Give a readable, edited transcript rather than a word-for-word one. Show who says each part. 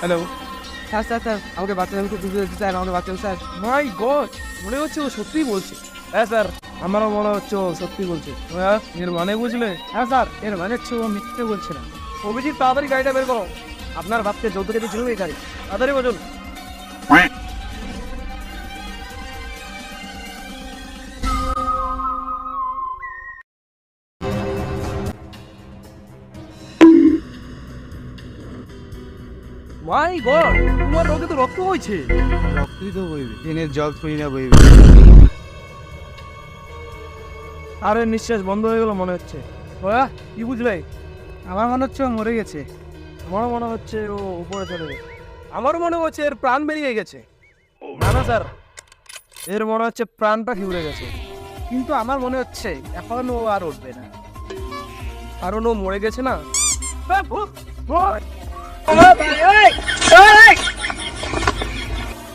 Speaker 1: Hello.
Speaker 2: Sir sir sir আমাকে বাচ্চাদের একটু দুধ দিতে স্যার, আমাকে বাচ্চা স্যার।
Speaker 1: মাই গড, মনে হচ্ছে ও সত্যিই বলছে। হ্যাঁ স্যার, আমারও মনে হচ্ছে ও সত্যি বলছে। হ্যাঁ, এর মানে বুঝলে?
Speaker 2: হ্যাঁ স্যার, এর মানে হচ্ছে ও মিথ্যে বলছে না।
Speaker 1: অভিজিৎ, তাড়াতাড়ি গাড়িটা বের করো। আপনার বাপকে যৌতুক খেতে ছিল এই গাড়ি। তাড়াতাড়ি বলুন। মাই গড, তোমার রোগে তো রক্ত হয়েছে।
Speaker 2: রক্তই তো বইবে, ট্রেনের জল থই না বইবে।
Speaker 1: আরে নিঃশ্বাস বন্ধ হয়ে গেল মনে হচ্ছে। ওয়া, কি বুঝলে?
Speaker 2: আমার মনে হচ্ছে ও মরে গেছে।
Speaker 1: আমারও মনে হচ্ছে ও উপরে চলে গেছে। আমারও মনে হচ্ছে এর প্রাণ বেরিয়ে গেছে। না না স্যার, এর মনে হচ্ছে প্রাণটা ঘুরে গেছে।
Speaker 2: কিন্তু আমার মনে হচ্ছে এখন ও আর উঠবে না।
Speaker 1: কারণ ও মরে গেছে না।
Speaker 2: ভূত! ভূত!